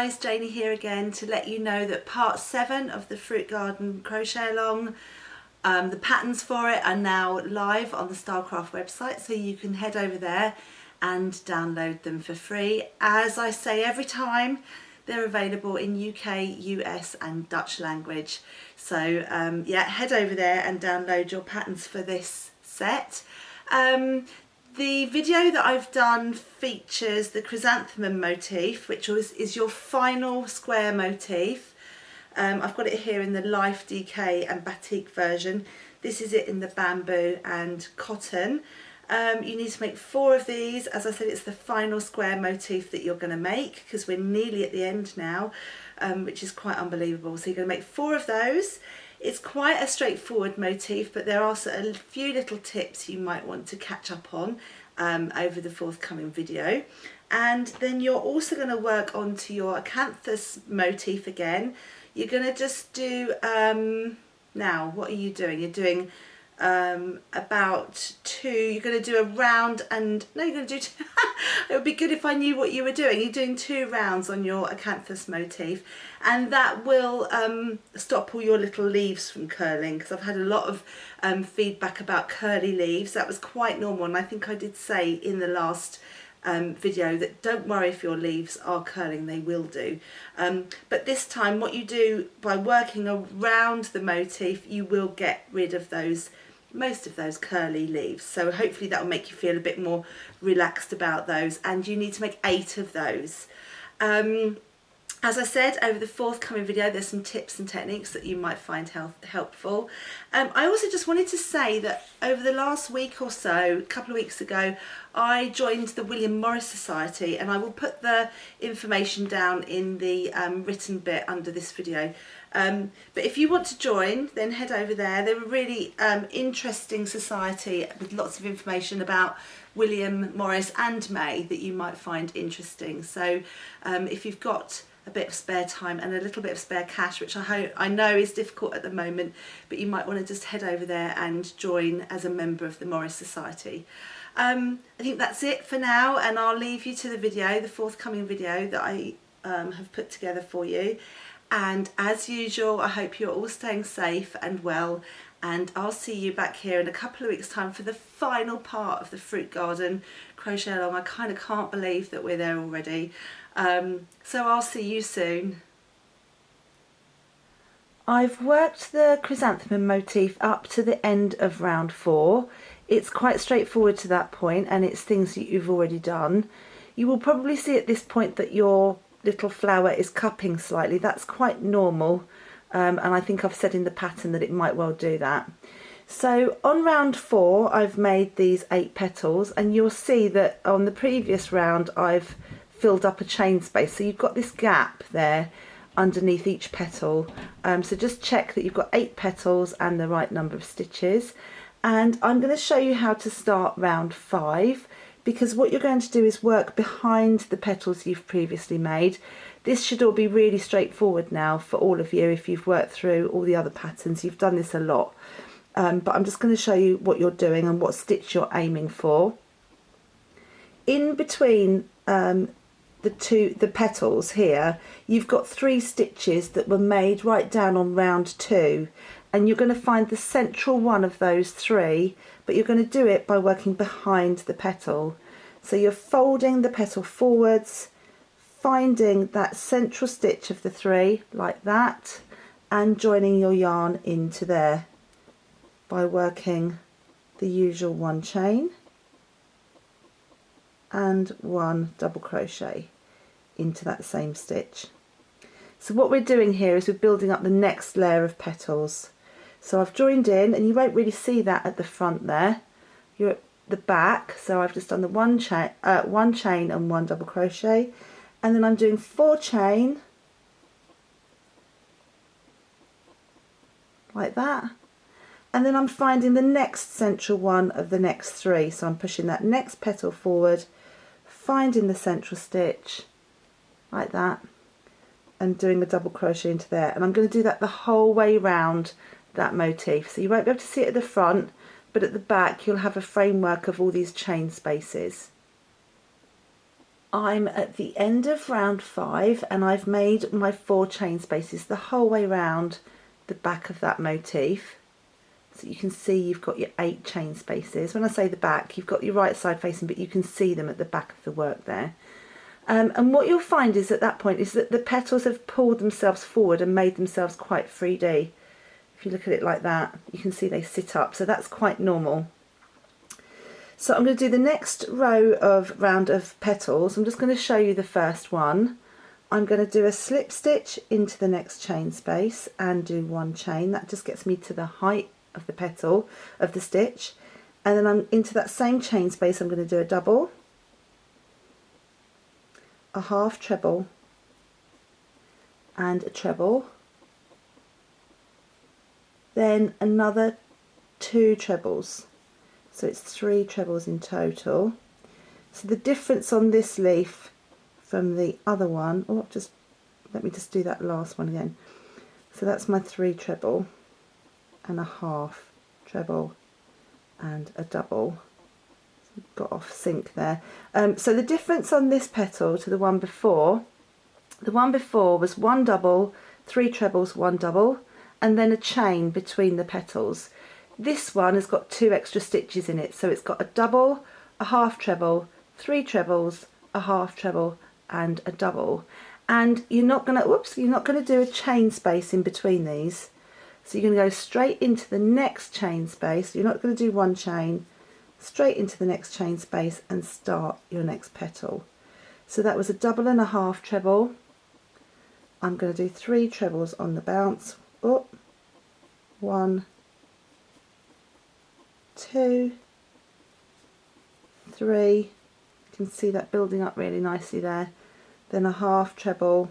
guys, Janie here again to let you know that part 7 of the Fruit Garden Crochet Along, the patterns for it are now live on the Stylecraft website, so you can head over there and download them for free. As I say every time, they're available in UK, US and Dutch language. So yeah, head over there and download your patterns for this set. The video that I've done features the Chrysanthemum Motif, which is your final square motif. I've got it here in the Life, Decay and Batik version. This is it in the bamboo and cotton. You need to make 4 of these. As I said, it's the final square motif that you're going to make because we're nearly at the end now, which is quite unbelievable. So you're going to make 4 of those. It's quite a straightforward motif, but there are a few little tips you might want to catch up on over the forthcoming video. And then you're also going to work onto your Acanthus motif again. You're going to just do, now what are you doing? You're doing about 2, you're going to do a round and, no, you're going to do 2, it would be good if I knew what you were doing. You're doing 2 rounds on your Acanthus motif, and that will stop all your little leaves from curling, because I've had a lot of feedback about curly leaves. That was quite normal, and I think I did say in the last video that don't worry if your leaves are curling, they will do. But this time what you do by working around the motif, you will get rid of most of those curly leaves. So hopefully that will make you feel a bit more relaxed about those, and you need to make 8 of those. As I said, over the forthcoming video there's some tips and techniques that you might find helpful. I also just wanted to say that over the last week or so, a couple of weeks ago, I joined the William Morris Society, and I will put the information down in the written bit under this video. But if you want to join, then head over there. They're a really interesting society with lots of information about William Morris and May that you might find interesting. So if you've got a bit of spare time and a little bit of spare cash, which I know is difficult at the moment, but you might want to just head over there and join as a member of the Morris Society. I think that's it for now, and I'll leave you to the video, the forthcoming video that I have put together for you. And as usual, I hope you're all staying safe and well, and I'll see you back here in a couple of weeks' time for the final part of the Fruit Garden Crochet Along. I kind of can't believe that we're there already. So I'll see you soon. I've worked the Chrysanthemum motif up to the end of round 4. It's quite straightforward to that point, and it's things that you've already done. You will probably see at this point that your little flower is cupping slightly. That's quite normal, and I think I've said in the pattern that it might well do that. So on round 4 I've made these 8 petals, and you'll see that on the previous round I've filled up a chain space, so you've got this gap there underneath each petal. So just check that you've got 8 petals and the right number of stitches. And I'm going to show you how to start round 5, because what you're going to do is work behind the petals you've previously made. This should all be really straightforward now for all of you if you've worked through all the other patterns. You've done this a lot, but I'm just going to show you what you're doing and what stitch you're aiming for. In between the petals here, you've got 3 stitches that were made right down on round 2, and you're going to find the central one of those 3, but you're going to do it by working behind the petal. So you're folding the petal forwards, finding that central stitch of the 3 like that, and joining your yarn into there by working the usual 1 chain and 1 double crochet into that same stitch. So what we're doing here is we're building up the next layer of petals. So I've joined in, and you won't really see that at the front there. You're at the back, so I've just done the 1 chain and 1 double crochet, and then I'm doing 4 chain like that, and then I'm finding the next central one of the next 3. So I'm pushing that next petal forward, finding the central stitch like that, and doing a double crochet into there. And I'm going to do that the whole way round that motif. So you won't be able to see it at the front, but at the back you'll have a framework of all these chain spaces. I'm at the end of round 5 and I've made my 4 chain spaces the whole way round the back of that motif. So you can see you've got your 8 chain spaces. When I say the back, you've got your right side facing, but you can see them at the back of the work there. And what you'll find is at that point is that the petals have pulled themselves forward and made themselves quite 3D. If you look at it like that, you can see they sit up, so that's quite normal. So I'm going to do the next round of petals. I'm just going to show you the first one. I'm going to do a slip stitch into the next chain space and do 1 chain. That just gets me to the height of the petal of the stitch. And then I'm into that same chain space, I'm going to do a double, a half treble and a treble, then another 2 trebles. So it's 3 trebles in total. So the difference on this leaf from the other one, let me just do that last one again. So that's my 3 treble and a half treble and a double. Got off sync there. So the difference on this petal to the one before was 1 double, 3 trebles, 1 double, and then a chain between the petals. This one has got 2 extra stitches in it, so it's got a double, a half treble, 3 trebles, a half treble and a double. And you're not going to do a chain space in between these. So you're going to go straight into the next chain space. You're not going to do 1 chain, straight into the next chain space and start your next petal. So that was a double and a half treble. I'm going to do 3 trebles on the bounce. 1, 2, 3, you can see that building up really nicely there, then a half treble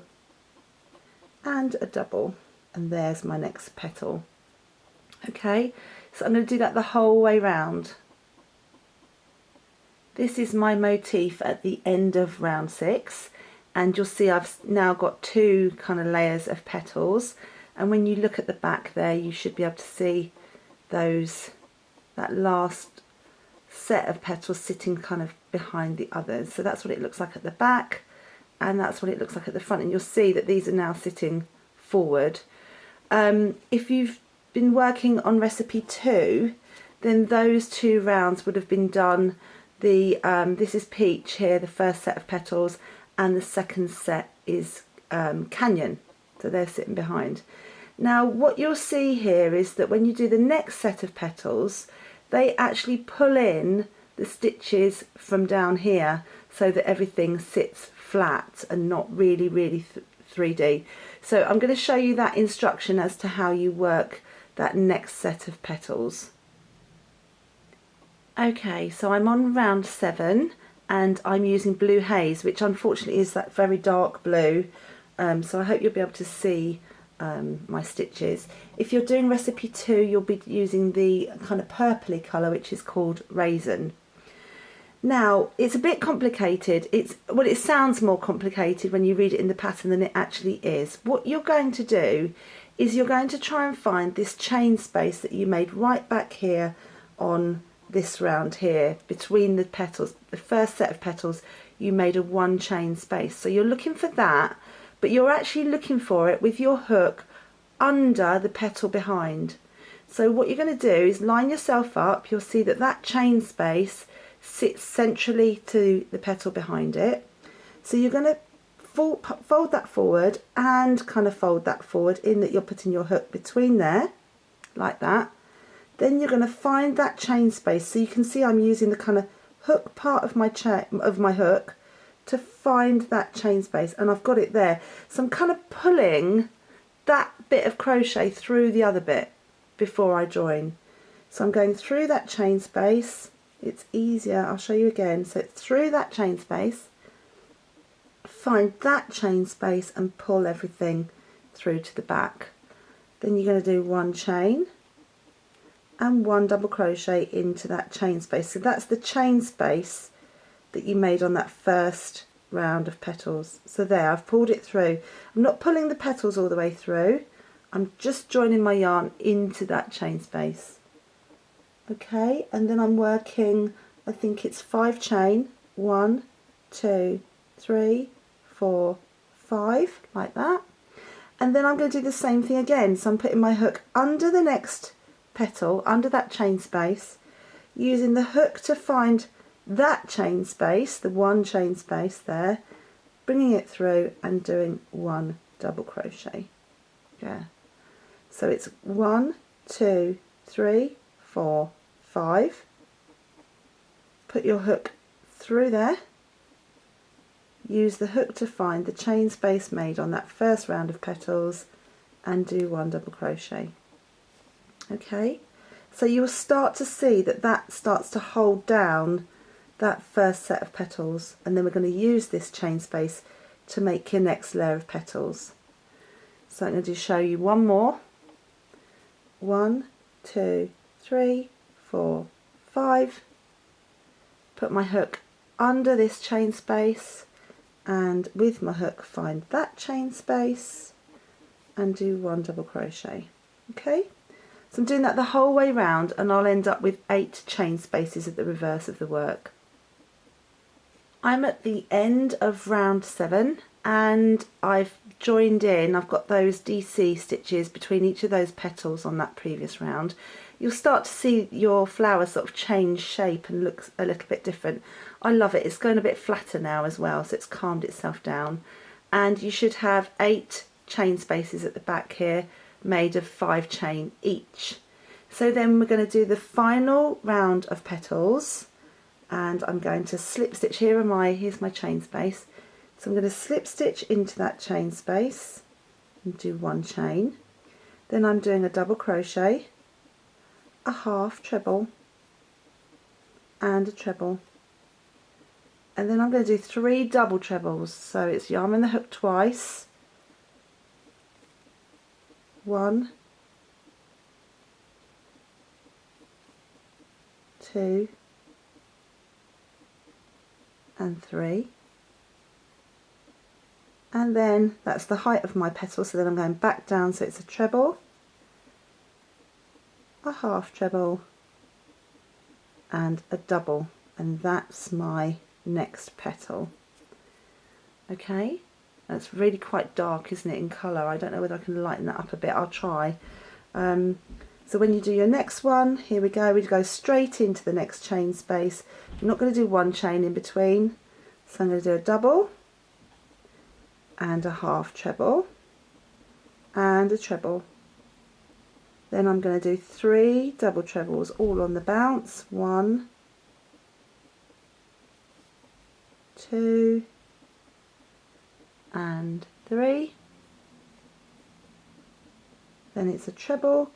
and a double, and there's my next petal. Okay, so I'm going to do that the whole way round. This is my motif at the end of round 6, and you'll see I've now got 2 kind of layers of petals, and when you look at the back there you should be able to see that last set of petals sitting kind of behind the others. So that's what it looks like at the back, and that's what it looks like at the front, and you'll see that these are now sitting forward. If you've been working on recipe 2, then those 2 rounds would have been done. This is Peach here, the first set of petals, and the second set is Canyon, so they're sitting behind. Now what you'll see here is that when you do the next set of petals, they actually pull in the stitches from down here so that everything sits flat and not really 3D. So I'm going to show you that instruction as to how you work that next set of petals. Okay, so I'm on round 7 and I'm using Blue Haze, which unfortunately is that very dark blue, so I hope you'll be able to see my stitches. If you're doing recipe 2, you'll be using the kind of purpley colour, which is called Raisin. Now it's a bit complicated. It sounds more complicated when you read it in the pattern than it actually is. What you're going to do is you're going to try and find this chain space that you made right back here on this round here between the petals. The first set of petals you made a 1 chain space, so you're looking for that, but you're actually looking for it with your hook under the petal behind. So what you're going to do is line yourself up. You'll see that that chain space sits centrally to the petal behind it. So you're going to fold that forward and kind of fold that forward in that you're putting your hook between there, like that. Then you're going to find that chain space. So you can see I'm using the kind of hook part of my hook to find that chain space, and I've got it there. So I'm kind of pulling that bit of crochet through the other bit before I join. So I'm going through that chain space. It's easier, I'll show you again. So it's through that chain space, find that chain space and pull everything through to the back. Then you're going to do 1 chain and 1 double crochet into that chain space. So that's the chain space that you made on that first round of petals. So there, I've pulled it through. I'm not pulling the petals all the way through, I'm just joining my yarn into that chain space. Okay, and then I'm working, I think it's 5 chain, 1, 2, 3, 4, 5, like that. And then I'm going to do the same thing again. So I'm putting my hook under the next petal, under that chain space, using the hook to find that chain space, the one chain space there, bringing it through and doing 1 double crochet. Yeah. So it's 1, 2, 3, 4, 5. Put your hook through there. Use the hook to find the chain space made on that first round of petals and do 1 double crochet. Okay, so you'll start to see that that starts to hold down that first set of petals, and then we're going to use this chain space to make your next layer of petals. So I'm going to show you one more. 1, 2, 3, 4, 5. Put my hook under this chain space, and with my hook find that chain space and do 1 double crochet. Okay, so I'm doing that the whole way round, and I'll end up with 8 chain spaces at the reverse of the work. I'm at the end of round 7 and I've joined in, I've got those DC stitches between each of those petals on that previous round. You'll start to see your flower sort of change shape and looks a little bit different. I love it. It's going a bit flatter now as well, so it's calmed itself down. And you should have 8 chain spaces at the back here, made of 5 chain each. So then we're going to do the final round of petals, and I'm going to slip stitch. Here's my chain space. So I'm going to slip stitch into that chain space and do 1 chain. Then I'm doing a double crochet, a half treble and a treble, and then I'm going to do 3 double trebles. So it's yarn the hook twice, 1, 2 and 3, and then that's the height of my petal, so then I'm going back down, so it's a treble, a half treble and a double, and that's my next petal. Okay, that's really quite dark, isn't it, in colour? I don't know whether I can lighten that up a bit. I'll try. So when you do your next one, here we go straight into the next chain space. I'm not going to do 1 chain in between, so I'm going to do a double and a half treble and a treble. Then I'm going to do 3 double trebles all on the bounce, 1, 2 and 3. Then it's a treble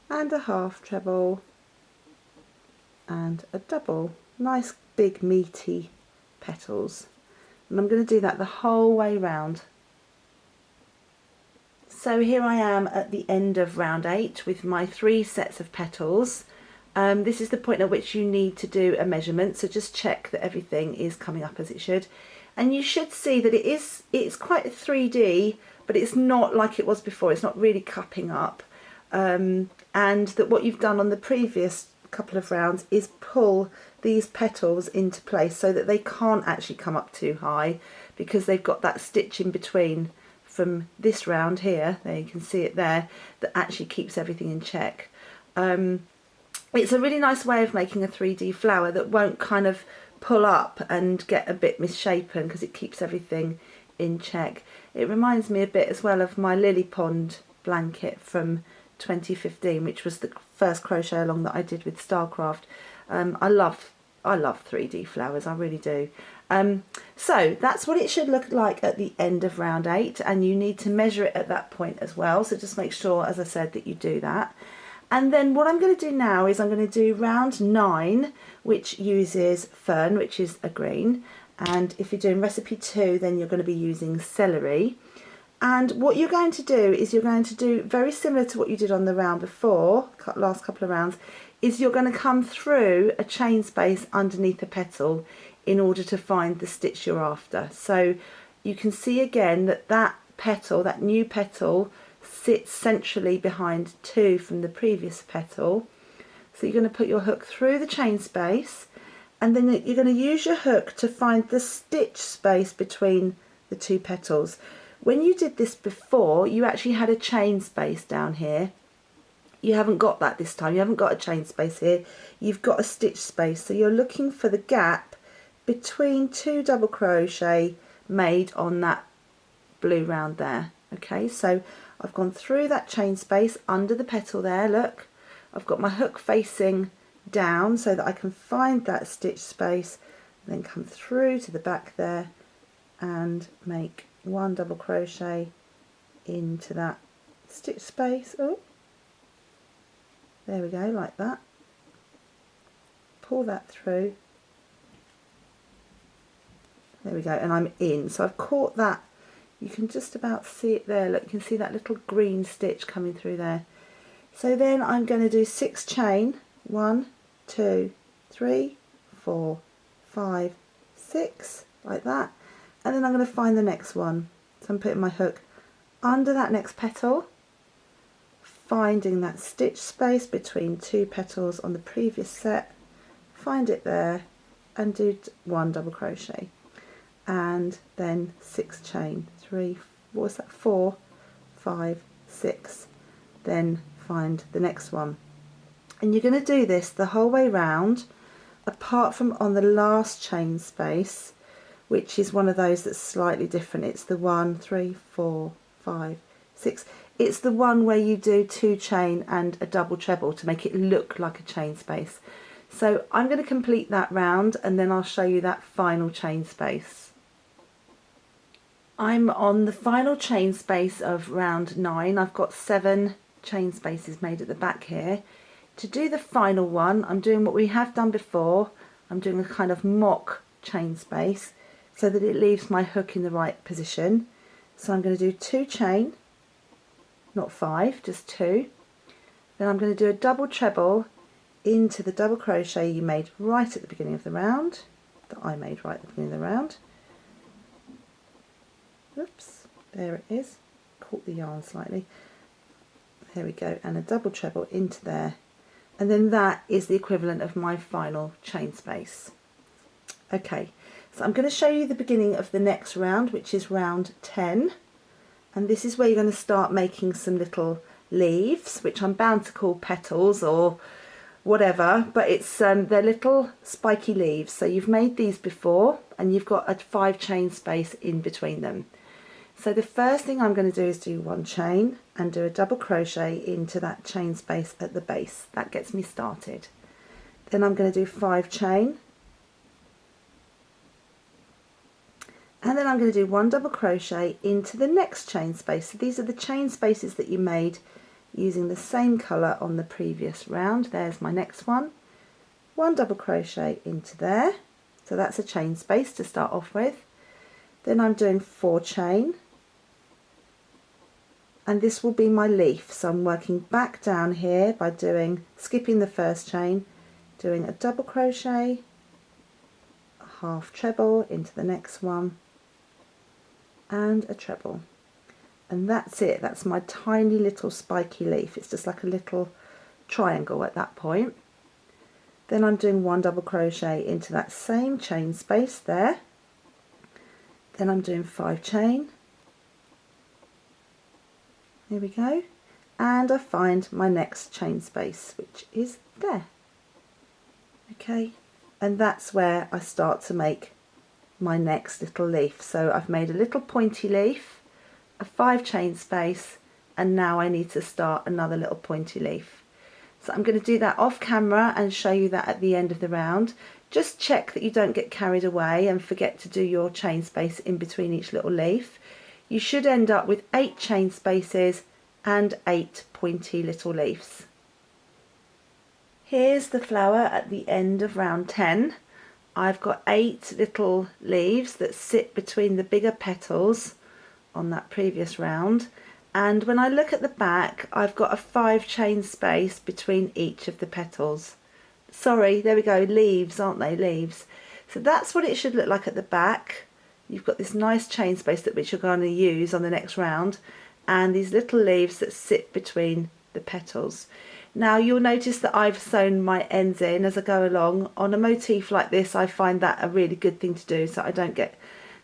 and a half treble and a double. Nice big meaty petals, and I'm going to do that the whole way round. So here I am at the end of round 8 with my 3 sets of petals. This is the point at which you need to do a measurement, so just check that everything is coming up as it should, and you should see that it's quite 3D, but it's not like it was before. It's not really cupping up, and that what you've done on the previous couple of rounds is pull these petals into place so that they can't actually come up too high, because they've got that stitch in between from this round here, there you can see it there, that actually keeps everything in check. It's a really nice way of making a 3D flower that won't kind of pull up and get a bit misshapen, because it keeps everything in check. It reminds me a bit as well of my lily pond blanket from 2015, which was the first crochet along that I did with Starcraft. I love 3D flowers, I really do. So that's what it should look like at the end of round 8, and you need to measure it at that point as well, so just make sure, as I said, that you do that. And then what I'm going to do now is I'm going to do round 9, which uses Fern, which is a green, and if you're doing recipe 2 then you're going to be using celery. And what you're going to do is you're going to do very similar to what you did on the round before, last couple of rounds, is you're going to come through a chain space underneath a petal in order to find the stitch you're after. So you can see again that that petal, that new petal, sits centrally behind 2 from the previous petal. So you're going to put your hook through the chain space, and then you're going to use your hook to find the stitch space between the two petals. When you did this before, you actually had a chain space down here. You haven't got that this time. You haven't got a chain space here. You've got a stitch space. So you're looking for the gap between 2 double crochet made on that blue round there. Okay, so I've gone through that chain space under the petal there, look. I've got my hook facing down so that I can find that stitch space, then come through to the back there and make 1 double crochet into that stitch space. Oh, there we go, like that. Pull that through. There we go, and I'm in. So I've caught that. You can just about see it there. Look, you can see that little green stitch coming through there. So then I'm going to do 6 chain. 1, 2, 3, 4, 5, 6, like that. And then I'm going to find the next one. So I'm putting my hook under that next petal, finding that stitch space between 2 petals on the previous set, find it there and do 1 double crochet, and then 6 chain, 3, what was that, 4, 5, 6, then find the next one. And you're going to do this the whole way round, apart from on the last chain space, which is one of those that's slightly different. It's the 1, 3, 4, 5, 6. It's the one where you do 2 chain and a double treble to make it look like a chain space. So I'm going to complete that round and then I'll show you that final chain space. I'm on the final chain space of round 9. I've got 7 chain spaces made at the back here. To do the final one, I'm doing what we have done before. I'm doing a kind of mock chain space so that it leaves my hook in the right position. So I'm going to do 2 chain, not 5, just 2. Then I'm going to do a double treble into the double crochet you made right at the beginning of the round, that I made right at the beginning of the round. Oops, there it is, caught the yarn slightly. There we go, and a double treble into there. And then that is the equivalent of my final chain space. Okay, so I'm going to show you the beginning of the next round, which is round 10. And this is where you're going to start making some little leaves, which I'm bound to call petals or whatever, but it's they're little spiky leaves. So you've made these before and you've got a 5 chain space in between them. So the first thing I'm going to do is do 1 chain and do a double crochet into that chain space at the base. That gets me started. Then I'm going to do 5 chain, and then I'm going to do 1 double crochet into the next chain space. So these are the chain spaces that you made using the same colour on the previous round. There's my next one. 1 double crochet into there. So that's a chain space to start off with. Then I'm doing 4 chain. And this will be my leaf. So I'm working back down here by skipping the first chain, doing a double crochet, a half treble into the next one, and a treble. And that's it. That's my tiny little spiky leaf. It's just like a little triangle at that point. Then I'm doing 1 double crochet into that same chain space there. Then I'm doing 5 chain. There we go. And I find my next chain space, which is there. Okay, and that's where I start to make my next little leaf. So I've made a little pointy leaf, a 5 chain space, and now I need to start another little pointy leaf. So I'm going to do that off camera and show you that at the end of the round. Just check that you don't get carried away and forget to do your chain space in between each little leaf. You should end up with 8 chain spaces and 8 pointy little leaves. Here's the flower at the end of round 10. I've got 8 little leaves that sit between the bigger petals on that previous round, and when I look at the back I've got a 5 chain space between each of the petals. Sorry, there we go, leaves, aren't they? Leaves. So that's what it should look like at the back. You've got this nice chain space which you're going to use on the next round, and these little leaves that sit between the petals. Now you'll notice that I've sewn my ends in as I go along. On a motif like this, I find that a really good thing to do so I don't get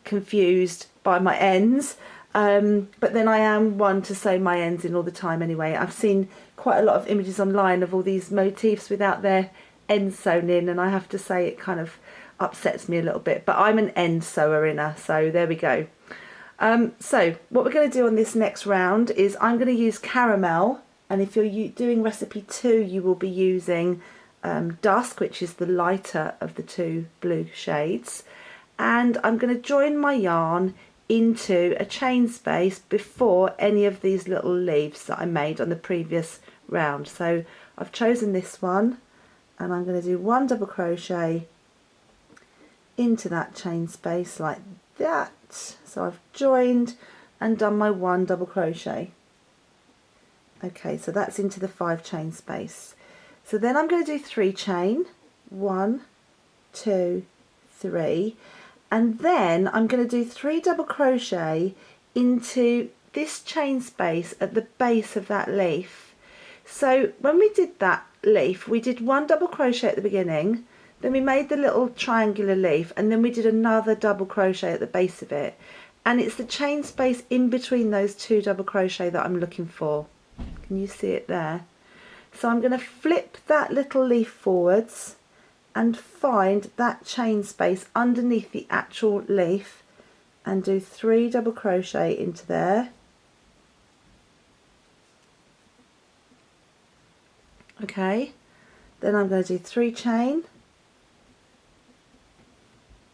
confused by my ends. But then I am one to sew my ends in all the time anyway. I've seen quite a lot of images online of all these motifs without their ends sewn in, and I have to say it kind of upsets me a little bit, but I'm an end sewer inner, so there we go. So what we're going to do on this next round is I'm going to use caramel, and if you're doing recipe 2 you will be using dusk, which is the lighter of the 2 blue shades, and I'm going to join my yarn into a chain space before any of these little leaves that I made on the previous round. So I've chosen this one, and I'm going to do 1 double crochet into that chain space like that. So I've joined and done my 1 double crochet. Okay, so that's into the 5 chain space. So then I'm going to do 3 chain, 1, 2, 3, and then I'm going to do 3 double crochet into this chain space at the base of that leaf. So when we did that leaf, we did 1 double crochet at the beginning, then we made the little triangular leaf, and then we did another double crochet at the base of it, and it's the chain space in between those 2 double crochet that I'm looking for. Can you see it there? So I'm going to flip that little leaf forwards and find that chain space underneath the actual leaf and do 3 double crochet into there. Okay, then I'm going to do 3 chain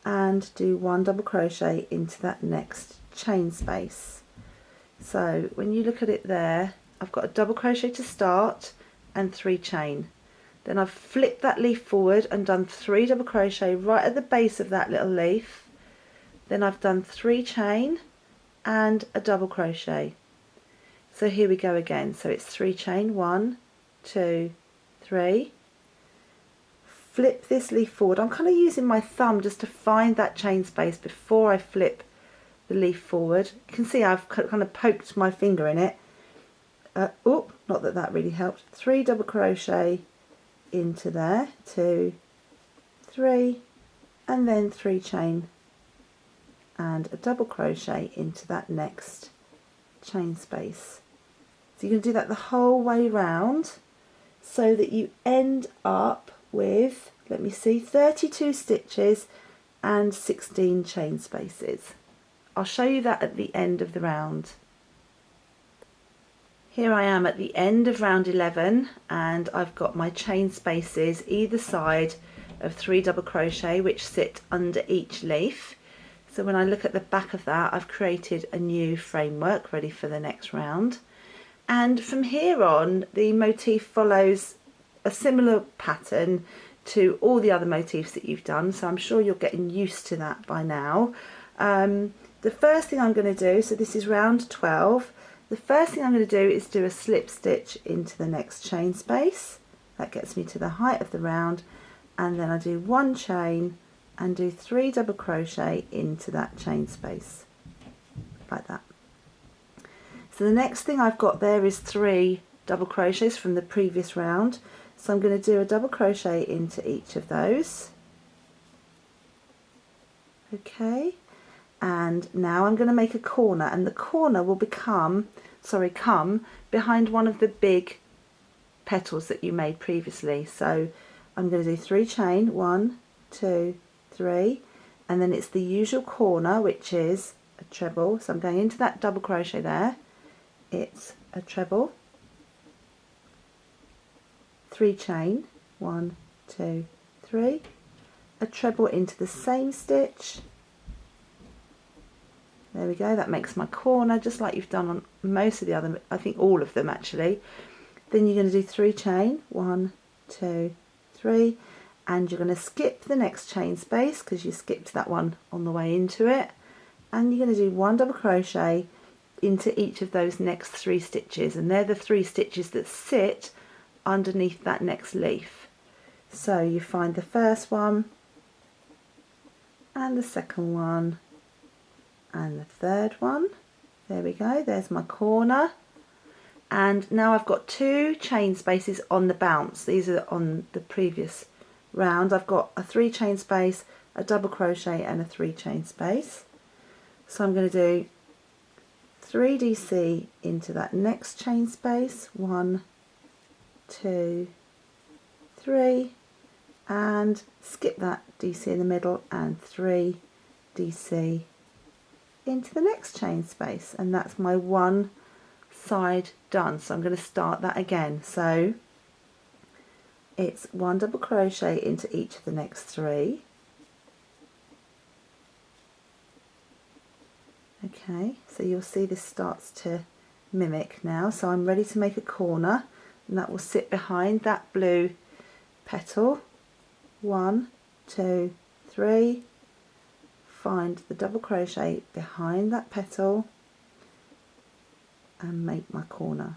and do 1 double crochet into that next chain space. So when you look at it there, I've got a double crochet to start and 3 chain. Then I've flipped that leaf forward and done 3 double crochet right at the base of that little leaf. Then I've done 3 chain and a double crochet. So here we go again. So it's 3 chain, 1, 2, 3. Flip this leaf forward. I'm kind of using my thumb just to find that chain space before I flip the leaf forward. You can see I've kind of poked my finger in it. Oh, not that that really helped. 3 double crochet into there, 2, 3, and then 3 chain and a double crochet into that next chain space. So you can do that the whole way round so that you end up with, let me see, 32 stitches and 16 chain spaces. I'll show you that at the end of the round. Here I am at the end of round 11, and I've got my chain spaces either side of 3 double crochet which sit under each leaf. So when I look at the back of that, I've created a new framework ready for the next round. And from here on, the motif follows a similar pattern to all the other motifs that you've done, so I'm sure you're getting used to that by now. The first thing I'm going to do, so this is round 12, the first thing I'm going to do is do a slip stitch into the next chain space. That gets me to the height of the round, and then I do 1 chain and do 3 double crochet into that chain space, like that. So the next thing I've got there is 3 double crochets from the previous round. So I'm going to do a double crochet into each of those. Okay, and now I'm going to make a corner, and the corner will come behind one of the big petals that you made previously. So I'm going to do 3 chain, 1, 2, 3, and then it's the usual corner, which is a treble. So I'm going into that double crochet there. It's a treble, 3 chain, 1, 2, 3, a treble into the same stitch. There we go, that makes my corner just like you've done on most of the other, I think all of them actually. Then you're going to do 3 chain, 1, 2, 3, and you're going to skip the next chain space because you skipped that one on the way into it, and you're going to do 1 double crochet into each of those next 3 stitches, and they're the 3 stitches that sit underneath that next leaf. So you find the first one and the second one and the third one. There we go, there's my corner. and now I've got 2 chain spaces on the bounce. These are on the previous round. I've got a 3 chain space, a double crochet and a 3 chain space. So I'm going to do 3 DC into that next chain space, 1, 2, 3, and skip that DC in the middle and 3 DC into the next chain space, and that's my one side done. So I'm going to start that again. So it's 1 double crochet into each of the next 3. Okay, so you'll see this starts to mimic now. So I'm ready to make a corner, and that will sit behind that blue petal. 1, 2, 3. Find the double crochet behind that petal and make my corner.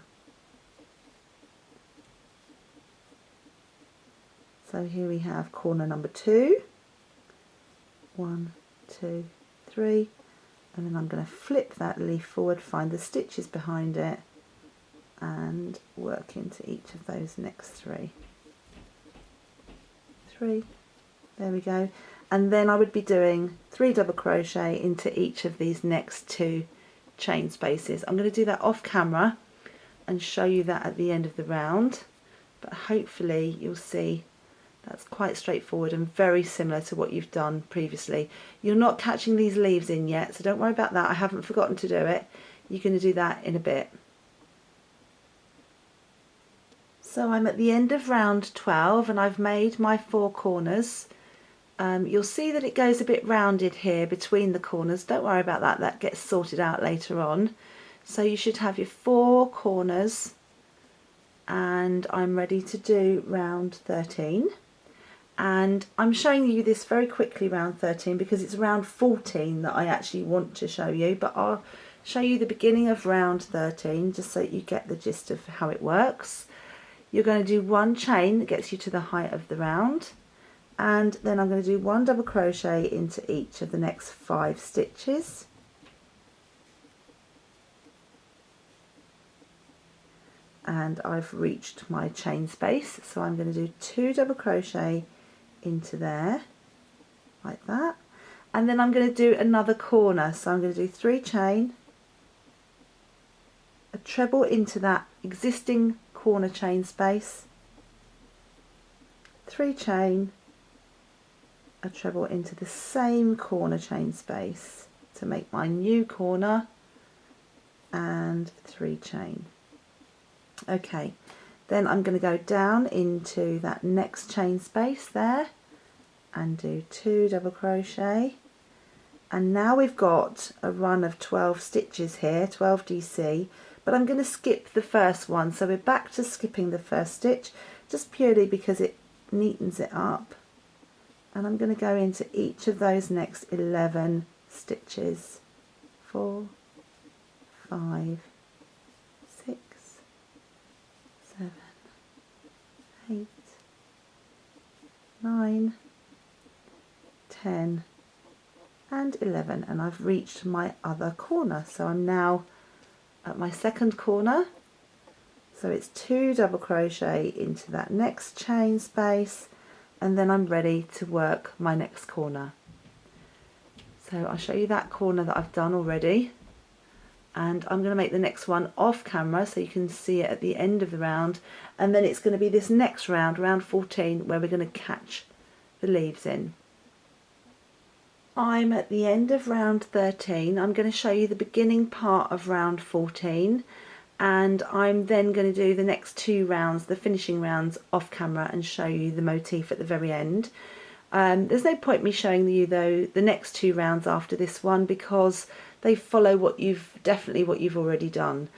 So here we have corner number 2. 1, 2, 3, and then I'm going to flip that leaf forward, find the stitches behind it and work into each of those next 3. 3, there we go. And then I would be doing 3 double crochet into each of these next 2 chain spaces. I'm going to do that off camera and show you that at the end of the round, but hopefully you'll see that's quite straightforward and very similar to what you've done previously. You're not catching these leaves in yet, so don't worry about that. I haven't forgotten to do it. You're going to do that in a bit. So I'm at the end of round 12 and I've made my 4 corners. You'll see that it goes a bit rounded here between the corners. Don't worry about that, that gets sorted out later on. So you should have your 4 corners, and I'm ready to do round 13. And I'm showing you this very quickly, round 13, because it's round 14 that I actually want to show you, but I'll show you the beginning of round 13 just so you get the gist of how it works. You're going to do 1 chain that gets you to the height of the round, and then I'm going to do 1 double crochet into each of the next 5 stitches. And I've reached my chain space, so I'm going to do 2 double crochet into there like that, and then I'm going to do another corner. So I'm going to do 3 chain, a treble into that existing corner chain space, 3 chain, a treble into the same corner chain space to make my new corner, and 3 chain. Okay, then I'm going to go down into that next chain space there and do 2 double crochet, and now we've got a run of 12 stitches here, 12 DC, but I'm going to skip the first one, so we're back to skipping the first stitch just purely because it neatens it up. And I'm going to go into each of those next 11 stitches. 4, 5, 6, 7, 8, 9, 10 and 11, and I've reached my other corner. So I'm now at my second corner, so it's 2 double crochet into that next chain space, and then I'm ready to work my next corner. So I'll show you that corner that I've done already, and I'm going to make the next one off camera so you can see it at the end of the round, and then it's going to be this next round, round 14, where we're going to catch the leaves in. I'm at the end of round 13. I'm going to show you the beginning part of round 14, and I'm then going to do the next 2 rounds, the finishing rounds, off camera and show you the motif at the very end. There's no point me showing you though the next 2 rounds after this one because they follow what you've already done.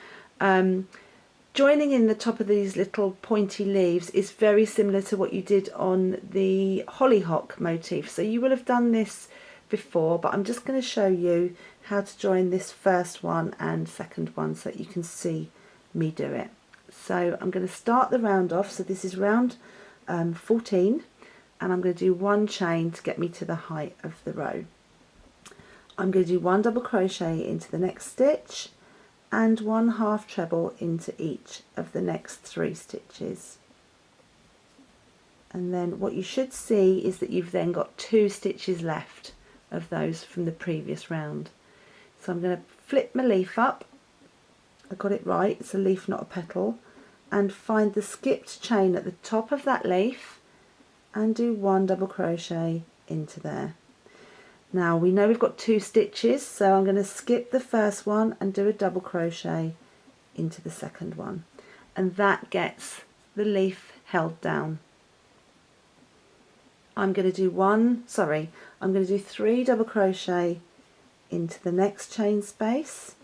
Joining in the top of these little pointy leaves is very similar to what you did on the hollyhock motif, so you will have done this before, but I'm just going to show you how to join this first one and second one so that you can see me do it. So I'm going to start the round off, so this is round 14, and I'm going to do 1 chain to get me to the height of the row. I'm going to do 1 double crochet into the next stitch, and 1/2 treble into each of the next 3 stitches. And then what you should see is that you've then got 2 stitches left of those from the previous round. So I'm going to flip my leaf up, I got it right, it's a leaf not a petal, and find the skipped chain at the top of that leaf and do 1 double crochet into there. Now we know we've got 2 stitches, so I'm going to skip the first one and do a double crochet into the second one, and that gets the leaf held down. I'm going to do 3 double crochet into the next chain space,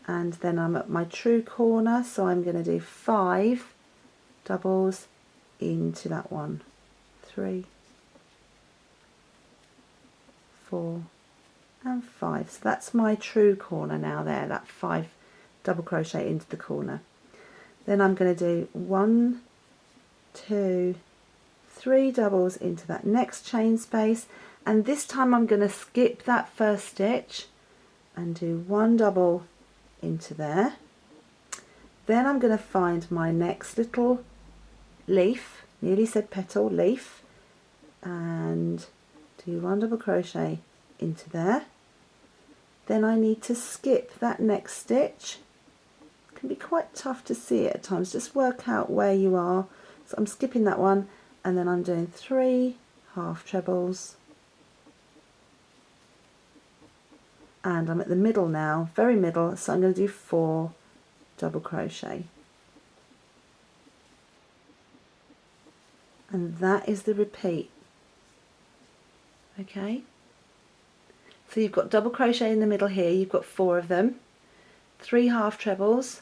and then I'm at my true corner, so I'm going to do 5 doubles into that one. 3, 4 and 5. So that's my true corner now there, that 5 double crochet into the corner. Then I'm going to do 1, 2, 3 doubles into that next chain space, and this time I'm going to skip that first stitch and do 1 double into there. Then I'm going to find my next little leaf, nearly said petal, leaf, and do 1 double crochet into there. Then I need to skip that next stitch. It can be quite tough to see it at times, just work out where you are. So I'm skipping that one, and then I'm doing 3 half trebles, and I'm at the middle now, very middle, so I'm going to do 4 double crochet, and that is the repeat. Okay, so you've got double crochet in the middle here, you've got 4 of them, 3 half trebles,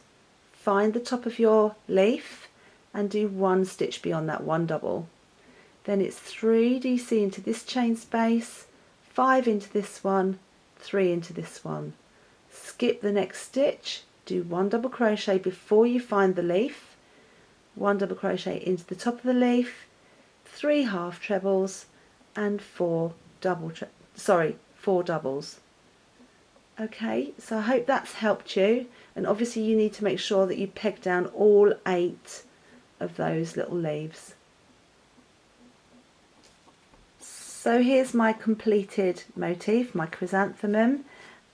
find the top of your leaf and do 1 stitch beyond that, 1 double. Then it's 3 DC into this chain space, 5 into this one, 3 into this one. Skip the next stitch, do 1 double crochet before you find the leaf, 1 double crochet into the top of the leaf, 3 half trebles and 4 doubles. Okay, so I hope that's helped you, and obviously you need to make sure that you peg down all 8 of those little leaves. So here's my completed motif, my chrysanthemum.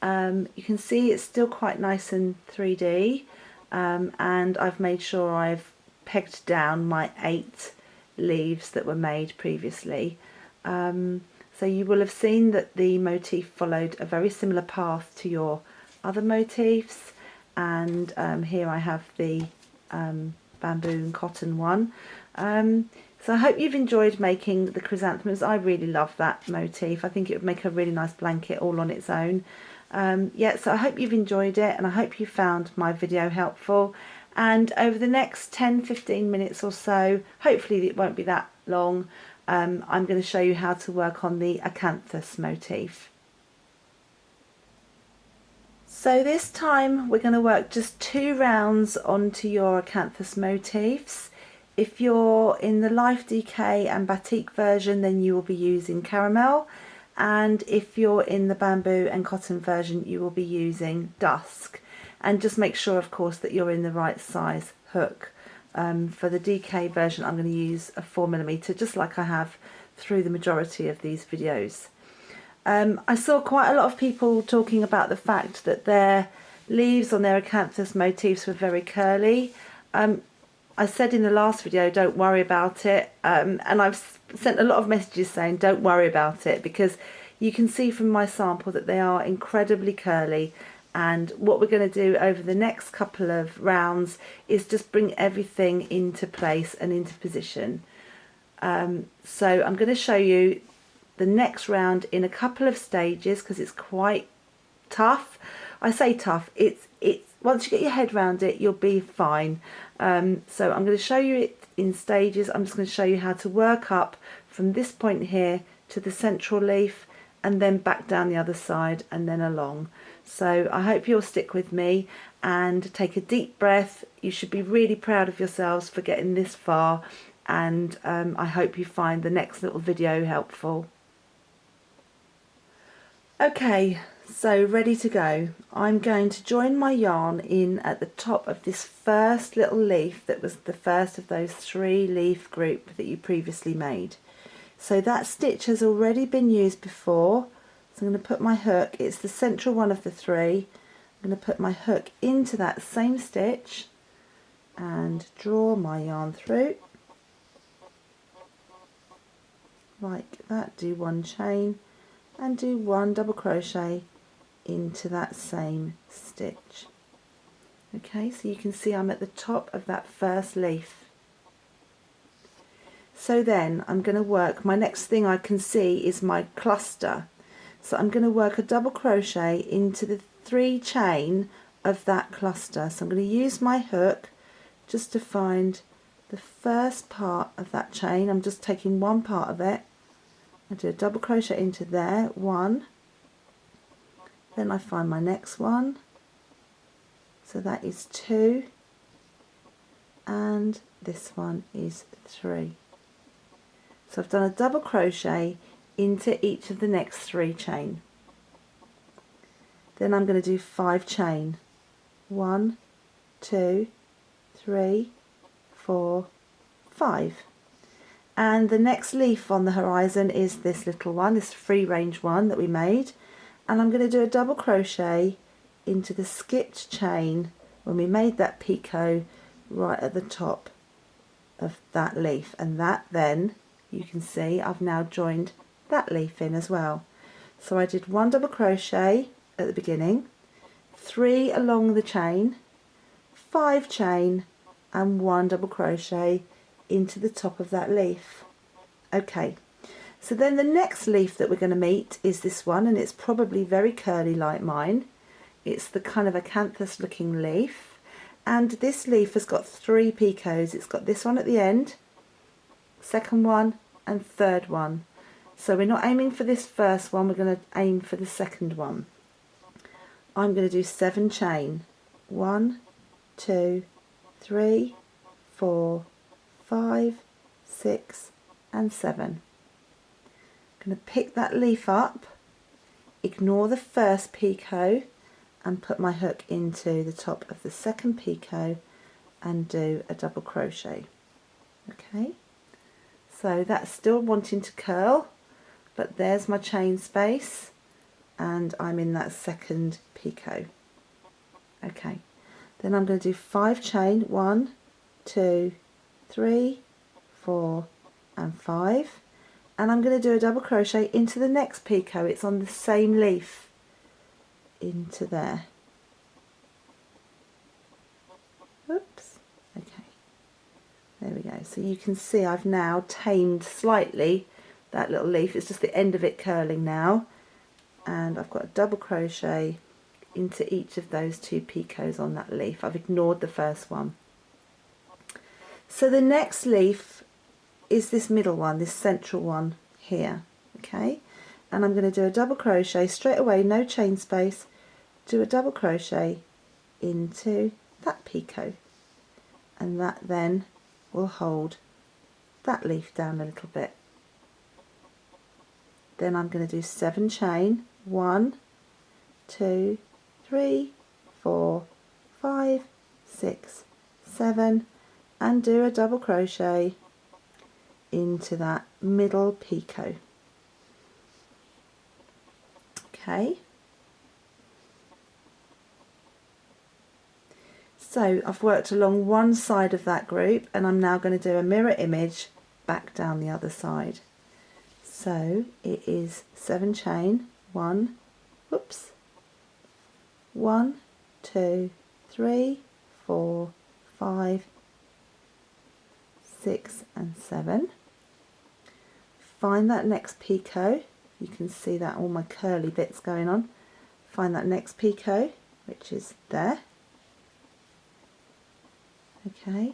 You can see it's still quite nice and 3D, and I've made sure I've pegged down my 8 leaves that were made previously. So you will have seen that the motif followed a very similar path to your other motifs, and here I have the bamboo and cotton one. So I hope you've enjoyed making the chrysanthemums. I really love that motif. I think it would make a really nice blanket all on its own. Yeah, so I hope you've enjoyed it, and I hope you found my video helpful. And over the next 10-15 minutes or so, hopefully it won't be that long, I'm going to show you how to work on the Acanthus motif. So this time we're going to work just 2 rounds onto your Acanthus motifs. If you're in the Life Decay and Batik version, then you will be using caramel, and if you're in the bamboo and cotton version, you will be using dusk. And just make sure, of course, that you're in the right size hook. For the Decay version, I'm going to use a 4mm, just like I have through the majority of these videos. I saw quite a lot of people talking about the fact that their leaves on their Acanthus motifs were very curly. I said in the last video, don't worry about it, and I've sent a lot of messages saying don't worry about it, because you can see from my sample that they are incredibly curly, and what we're going to do over the next couple of rounds is just bring everything into place and into position. So I'm going to show you the next round in a couple of stages, because it's quite tough. I say tough, it's once you get your head around it, you'll be fine. So I'm going to show you it in stages. I'm just going to show you how to work up from this point here to the central leaf, and then back down the other side and then along. So I hope you'll stick with me and take a deep breath. You should be really proud of yourselves for getting this far, and I hope you find the next little video helpful. Okay, So ready to go. I'm going to join my yarn in at the top of this first little leaf that was the first of those 3 leaf group that you previously made. So that stitch has already been used before, so I'm going to put my hook, it's the central one of the 3, I'm going to put my hook into that same stitch and draw my yarn through like that, do 1 chain and do 1 double crochet into that same stitch. Okay, so you can see I'm at the top of that first leaf. So then I'm going to work, my next thing I can see is my cluster. So I'm going to work a double crochet into the 3 chain of that cluster. So I'm going to use my hook just to find the first part of that chain. I'm just taking one part of it. I do a double crochet into there, 1, then I find my next one, so that is 2, and this one is 3. So I've done a double crochet into each of the next 3 chain. Then I'm going to do 5 chain, 1, 2, 3, 4, 5. And the next leaf on the horizon is this little one, this free range one that we made, and I'm going to do a double crochet into the skipped chain when we made that picot right at the top of that leaf, and that then you can see I've now joined that leaf in as well. So I did 1 double crochet at the beginning, 3 along the chain, 5 chain and 1 double crochet into the top of that leaf. Okay, so then the next leaf that we're going to meet is this one, and it's probably very curly like mine. It's the kind of acanthus looking leaf, and this leaf has got 3 picots. It's got this one at the end, second one and third one. So we're not aiming for this first one, we're going to aim for the second one. I'm going to do 7 chain, 1, 2, 3, 4, 5, 6 and 7. I'm going to pick that leaf up, ignore the first picot and put my hook into the top of the second picot and do a double crochet. Okay, so that's still wanting to curl, but there's my chain space and I'm in that second picot. Okay, then I'm going to do 5 chain, 1, 2, 3, 4 and 5, and I'm going to do a double crochet into the next picot. It's on the same leaf, into there. Oops, okay, there we go. So you can see I've now tamed slightly that little leaf. It's just the end of it curling now, and I've got a double crochet into each of those 2 picots on that leaf. I've ignored the first one. So the next leaf is this middle one, this central one here, okay, and I'm going to do a double crochet straight away, no chain space, do a double crochet into that picot, and that then will hold that leaf down a little bit. Then I'm going to do 7 chain, 1, 2, 3, 4, 5, 6, 7, and do a double crochet into that middle picot. Okay, so I've worked along one side of that group and I'm now going to do a mirror image back down the other side. So it is 7 chain, 1, whoops, 1, 2, 3, 4, 5, 6 and 7. Find that next picot, you can see that all my curly bits going on. Find that next picot, which is there. Okay,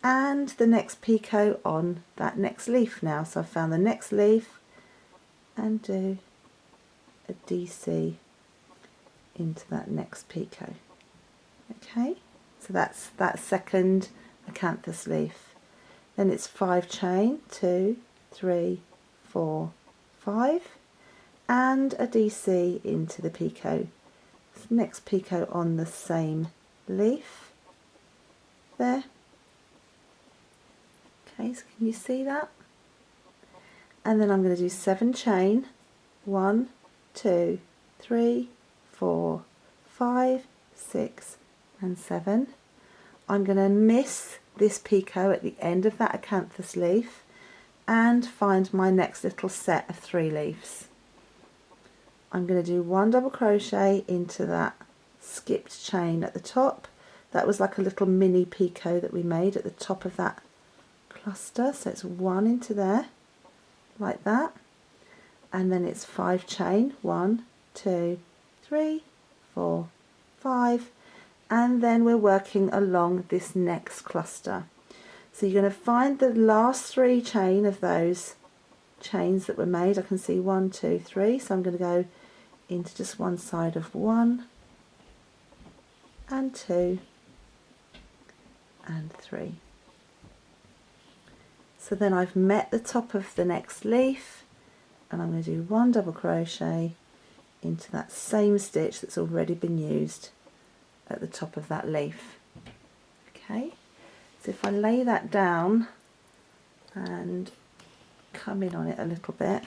and the next picot on that next leaf now. So I've found the next leaf and do a DC into that next picot. Okay, so that's that second acanthus leaf. Then it's 5 chain, 2, 3, 4, 5, and a DC into the picot. Next picot on the same leaf there. Okay, so can you see that? And then I'm going to do 7 chain, 1, 2, 3, 4, 5, 6 and 7. I'm going to miss this picot at the end of that acanthus leaf and find my next little set of 3 leaves. I'm going to do 1 double crochet into that skipped chain at the top. That was like a little mini picot that we made at the top of that cluster, so it's 1 into there like that, and then it's 5 chain, 1, 2, 3, 4, 5, and then we're working along this next cluster. So you're going to find the last 3 chain of those chains that were made. I can see 1, 2, 3, so I'm going to go into just one side of 1 and 2 and 3. So then I've met the top of the next leaf, and I'm going to do 1 double crochet into that same stitch that's already been used at the top of that leaf. Okay, so if I lay that down and come in on it a little bit,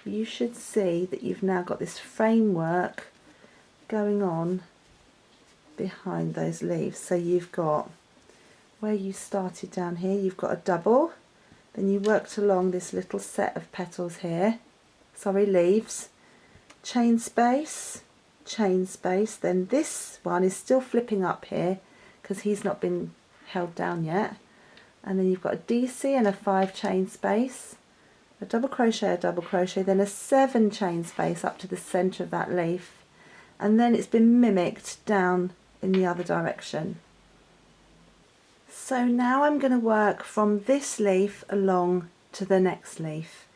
you should see that you've now got this framework going on behind those leaves. So you've got where you started down here, you've got a double, then you worked along this little set of petals here, leaves, chain space, then this one is still flipping up here because he's not been held down yet, and then you've got a DC and a 5 chain space, a double crochet, then a 7 chain space up to the centre of that leaf, and then it's been mimicked down in the other direction. So now I'm going to work from this leaf along to the next leaf,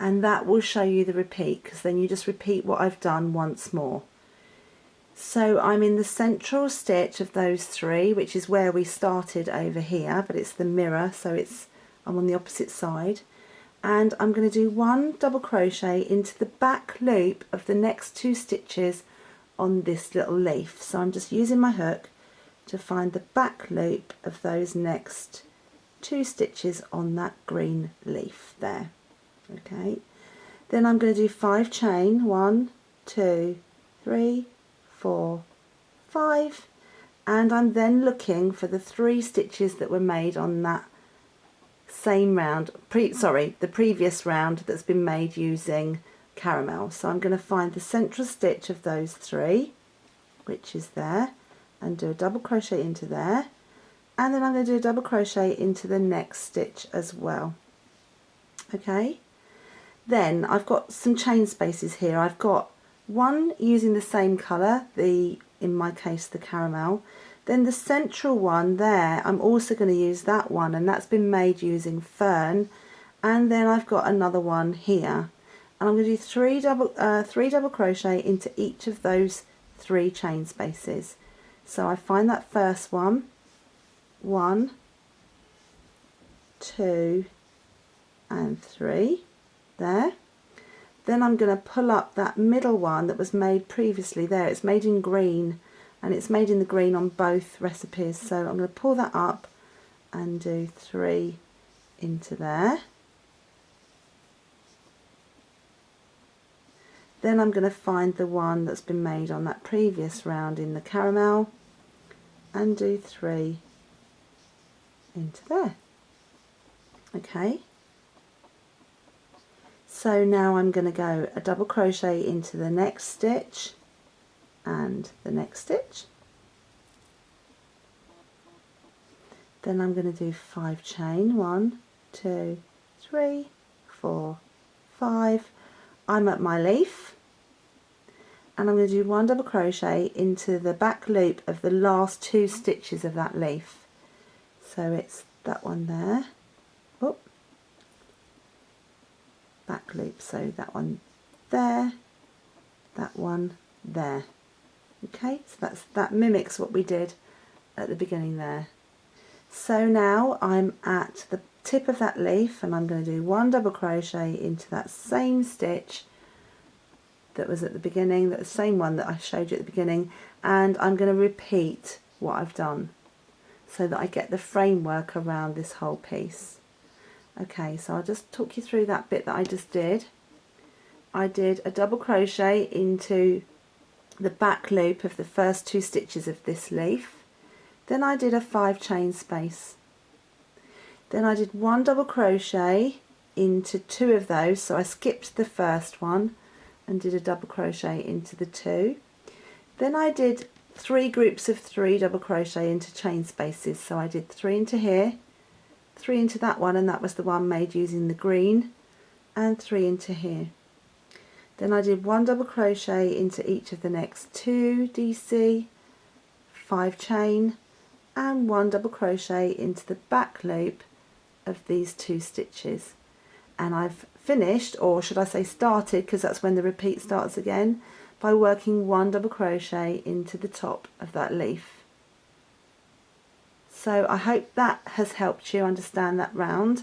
and that will show you the repeat, because then you just repeat what I've done once more. So I'm in the central stitch of those 3, which is where we started over here, but it's the mirror, so I'm on the opposite side, and I'm going to do 1 double crochet into the back loop of the next 2 stitches on this little leaf. So I'm just using my hook to find the back loop of those next 2 stitches on that green leaf there. Okay, then I'm going to do 5 chain, 1, 2, 3, 4, 5, and I'm then looking for the 3 stitches that were made on that same round, the previous round that's been made using caramel. So I'm going to find the central stitch of those 3, which is there, and do a double crochet into there, and then I'm going to do a double crochet into the next stitch as well. Okay, then I've got some chain spaces here. I've got one using the same colour, in my case the caramel, then the central one there, I'm also going to use that one, and that's been made using Fern, and then I've got another one here, and I'm going to do 3 double crochet into each of those 3 chain spaces. So I find that first one, 1, 2 and 3 there. Then I'm going to pull up that middle one that was made previously there. It's made in green, and it's made in the green on both recipes, so I'm going to pull that up and do 3 into there. Then I'm going to find the one that's been made on that previous round in the caramel and do 3 into there. Okay, so now I'm going to go a double crochet into the next stitch and the next stitch. Then I'm going to do 5 chain, 1, 2, 3, 4, 5. I'm at my leaf, and I'm going to do 1 double crochet into the back loop of the last 2 stitches of that leaf. So it's that one there, oh, back loop, so that one there, that one there. Okay, so that mimics what we did at the beginning there. So now I'm at tip of that leaf, and I'm going to do 1 double crochet into that same stitch that was at the beginning, that the same one that I showed you at the beginning, and I'm going to repeat what I've done so that I get the framework around this whole piece. Okay, so I'll just talk you through that bit that I just did. I did a double crochet into the back loop of the first 2 stitches of this leaf. Then I did a 5 chain space. Then I did 1 double crochet into 2 of those, so I skipped the first one and did a double crochet into the 2. Then I did 3 groups of 3 double crochet into chain spaces, so I did 3 into here, 3 into that one, and that was the one made using the green, and 3 into here. Then I did 1 double crochet into each of the next 2 DC, 5 chain, and 1 double crochet into the back loop of these 2 stitches. And I've finished, or should I say started, because that's when the repeat starts again, by working 1 double crochet into the top of that leaf. So I hope that has helped you understand that round.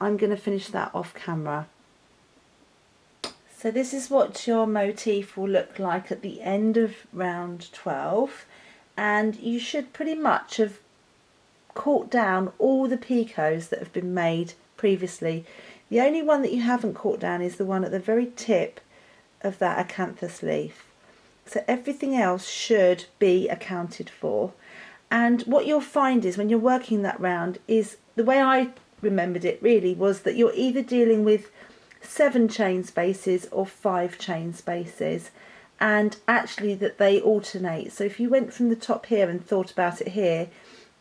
I'm going to finish that off camera. So this is what your motif will look like at the end of round 12, and you should pretty much have caught down all the picots that have been made previously. The only one that you haven't caught down is the one at the very tip of that acanthus leaf. So everything else should be accounted for. And what you'll find is when you're working that round is, the way I remembered it really was that you're either dealing with 7 chain spaces or 5 chain spaces, and actually that they alternate. So if you went from the top here and thought about it here,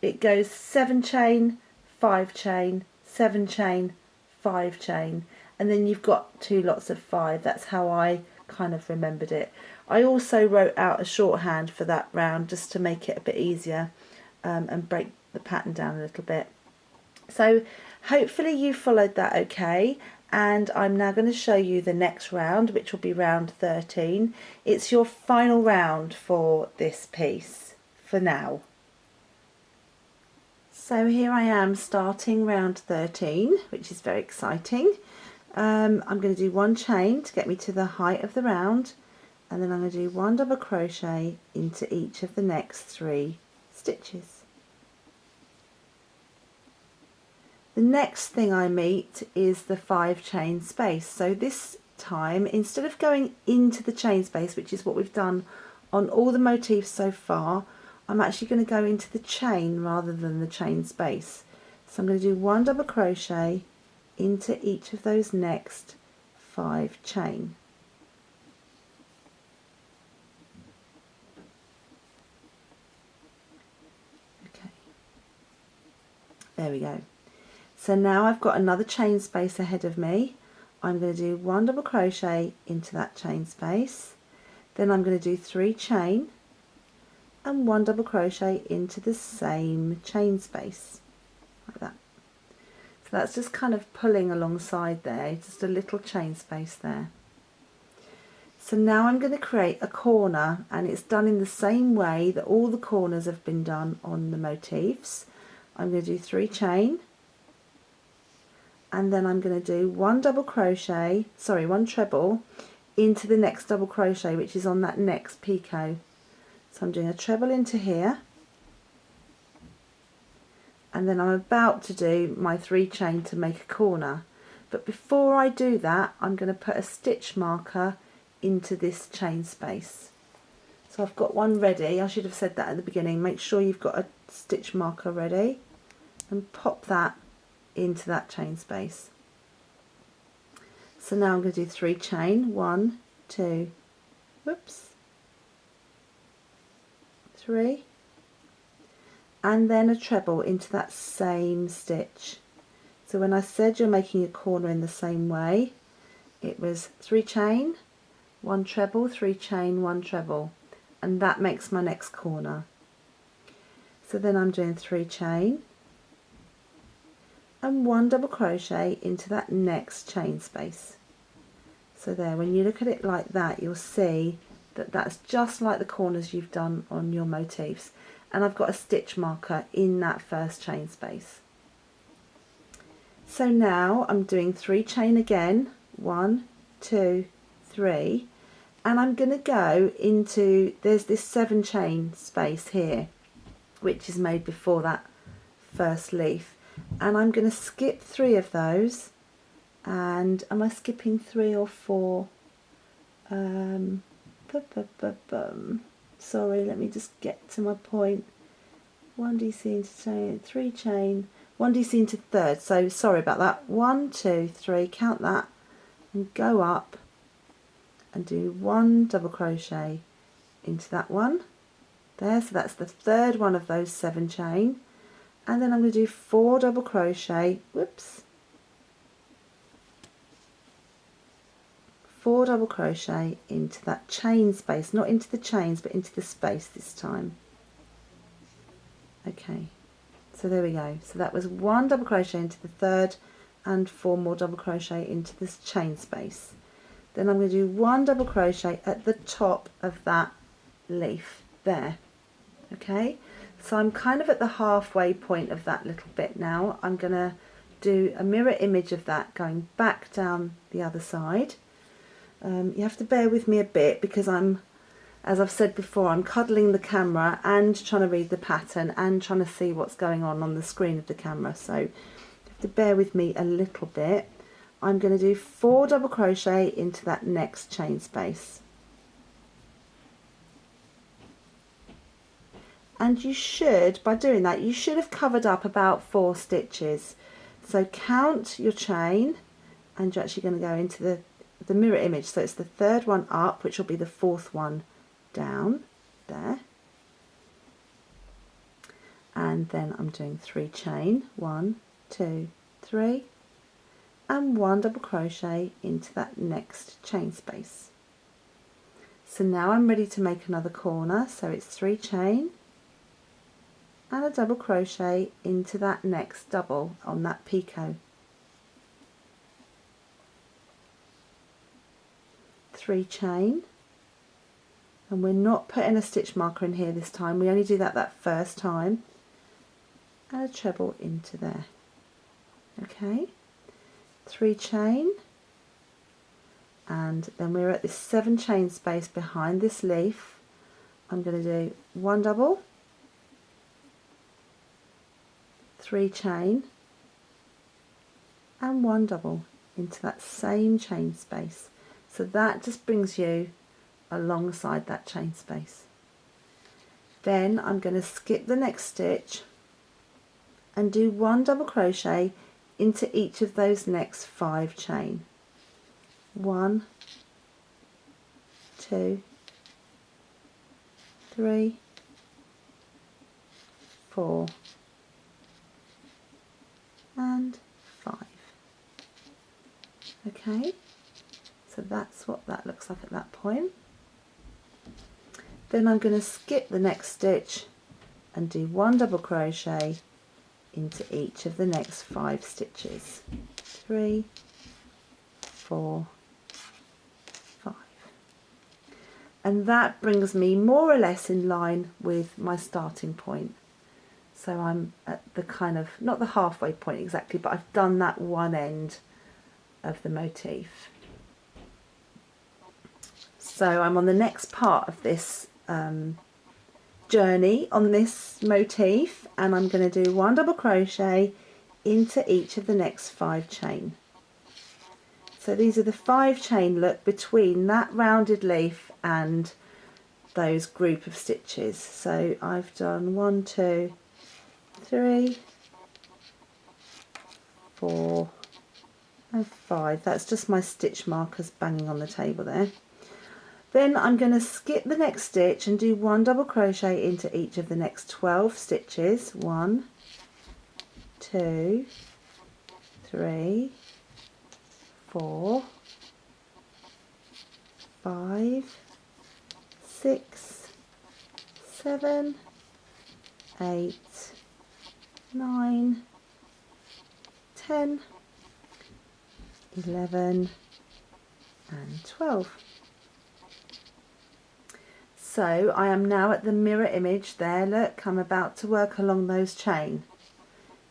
it goes 7 chain, 5 chain, 7 chain, 5 chain, and then you've got 2 lots of 5. That's how I kind of remembered it. I also wrote out a shorthand for that round just to make it a bit easier and break the pattern down a little bit. So hopefully you followed that okay, and I'm now going to show you the next round, which will be round 13. It's your final round for this piece for now. So here I am starting round 13, which is very exciting. I'm going to do 1 chain to get me to the height of the round, and then I'm going to do 1 double crochet into each of the next 3 stitches. The next thing I meet is the 5 chain space. So this time, instead of going into the chain space, which is what we've done on all the motifs so far, I'm actually going to go into the chain rather than the chain space. So I'm going to do 1 double crochet into each of those next 5 chain. Okay, there we go. So now I've got another chain space ahead of me. I'm going to do 1 double crochet into that chain space, then I'm going to do 3 chain and 1 double crochet into the same chain space, like that. So that's just kind of pulling alongside there, just a little chain space there. So now I'm going to create a corner, and it's done in the same way that all the corners have been done on the motifs. I'm going to do 3 chain, and then I'm going to do 1 double crochet, sorry, 1 treble into the next double crochet, which is on that next picot. So I'm doing a treble into here, and then I'm about to do my 3 chain to make a corner. But before I do that, I'm going to put a stitch marker into this chain space. So I've got one ready. I should have said that at the beginning. Make sure you've got a stitch marker ready and pop that into that chain space. So now I'm going to do 3 chain, 1, 2, whoops, 3, and then a treble into that same stitch. So when I said you're making a corner in the same way, it was 3 chain, 1 treble, 3 chain, 1 treble, and that makes my next corner. So then I'm doing 3 chain and 1 double crochet into that next chain space. So there, when you look at it like that, you'll see that that's just like the corners you've done on your motifs, and I've got a stitch marker in that first chain space. So now I'm doing 3 chain again, 1, 2, 3, and I'm going to go into, there's this 7 chain space here which is made before that first leaf, and I'm going to skip 3 of those. And am I skipping 3 or 4? Sorry, let me just get to my point. 1 DC into chain, 3 chain, 1 DC into third, so sorry about that. 1, 2, 3, count that, and go up and do 1 double crochet into that one there, so that's the third one of those 7 chain, and then I'm going to do 4 double crochet, whoops, 4 double crochet into that chain space, not into the chains but into the space this time. Okay, so there we go. So that was 1 double crochet into the third and 4 more double crochet into this chain space. Then I'm going to do 1 double crochet at the top of that leaf there. Okay, so I'm kind of at the halfway point of that little bit now. I'm going to do a mirror image of that going back down the other side. You have to bear with me a bit because I'm, as I've said before, I'm cuddling the camera and trying to read the pattern and trying to see what's going on the screen of the camera, so you have to bear with me a little bit. I'm going to do 4 double crochet into that next chain space, and you should, by doing that, you should have covered up about 4 stitches. So count your chain, and you're actually going to go into the mirror image, so it's the third one up, which will be the 4th one down there, and then I'm doing 3 chain, 1, 2, 3, and 1 double crochet into that next chain space. So now I'm ready to make another corner, so it's 3 chain and a double crochet into that next double on that picot. 3 chain, and we're not putting a stitch marker in here this time, we only do that first time, and a treble into there. Okay, 3 chain, and then we're at this 7 chain space behind this leaf. I'm going to do 1 double, 3 chain, and 1 double into that same chain space. So that just brings you alongside that chain space. Then I'm going to skip the next stitch and do 1 double crochet into each of those next 5 chain. 1, 2, 3, 4, and 5. Okay, so that's what that looks like at that point. Then I'm going to skip the next stitch and do 1 double crochet into each of the next 5 stitches. 3, 4, 5. And that brings me more or less in line with my starting point. So I'm at the kind of, not the halfway point exactly, but I've done that one end of the motif. So I'm on the next part of this journey on this motif, and I'm going to do 1 double crochet into each of the next 5 chain. So these are the 5 chain look between that rounded leaf and those group of stitches. So I've done 1, 2, 3, 4 and 5. That's just my stitch markers banging on the table there. Then I'm going to skip the next stitch and do 1 double crochet into each of the next 12 stitches. 1, 2, 3, 4, 5, 6, 7, 8, 9, 10, 11 and 12. So I am now at the mirror image there. Look, I'm about to work along those chain.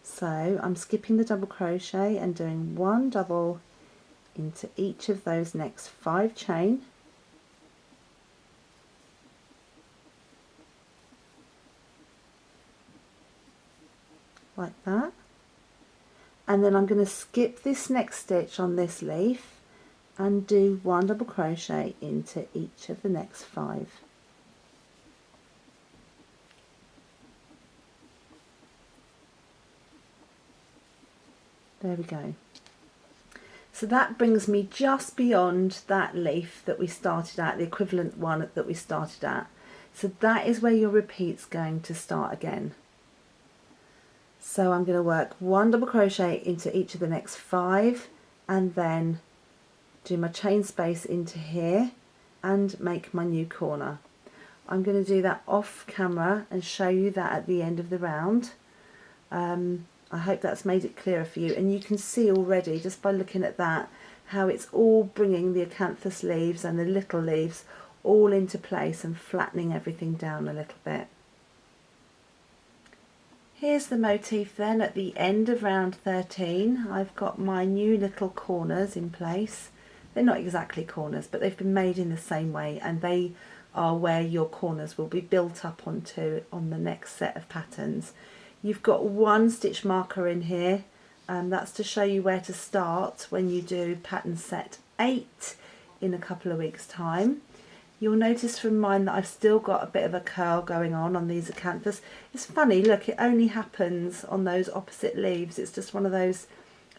So I'm skipping the double crochet and doing 1 double into each of those next 5 chain. Like that. And then I'm going to skip this next stitch on this leaf and do 1 double crochet into each of the next 5. There we go. So that brings me just beyond that leaf that we started at, the equivalent one that we started at. So that is where your repeat's going to start again. So I'm going to work 1 double crochet into each of the next 5 and then do my chain space into here and make my new corner. I'm going to do that off camera and show you that at the end of the round. I hope that's made it clearer for you, and you can see already just by looking at that how it's all bringing the acanthus leaves and the little leaves all into place and flattening everything down a little bit. Here's the motif then at the end of round 13. I've got my new little corners in place. They're not exactly corners, but they've been made in the same way, and they are where your corners will be built up onto on the next set of patterns. You've got 1 stitch marker in here, and that's to show you where to start when you do pattern set 8 in a couple of weeks' time. You'll notice from mine that I've still got a bit of a curl going on these acanthus. It's funny, look, it only happens on those opposite leaves. It's just one of those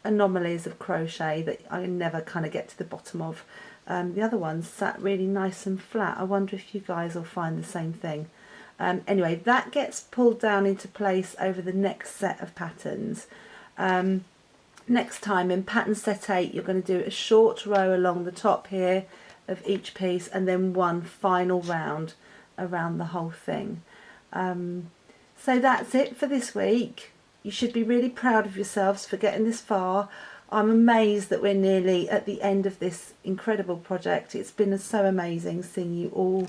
anomalies of crochet that I never kind of get to the bottom of. The other ones sat really nice and flat. I wonder if you guys will find the same thing. Anyway, that gets pulled down into place over the next set of patterns. Next time in pattern set 8, you're going to do a short row along the top here of each piece and then 1 final round around the whole thing. So that's it for this week. You should be really proud of yourselves for getting this far. I'm amazed that we're nearly at the end of this incredible project. It's been so amazing seeing you all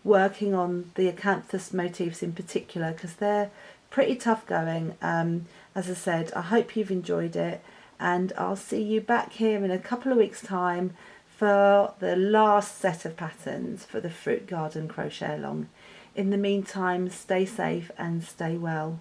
working on the acanthus motifs in particular, because they're pretty tough going. As I said, I hope you've enjoyed it, and I'll see you back here in a couple of weeks' time for the last set of patterns for the Fruit Garden Crochet Along. In the meantime, stay safe and stay well.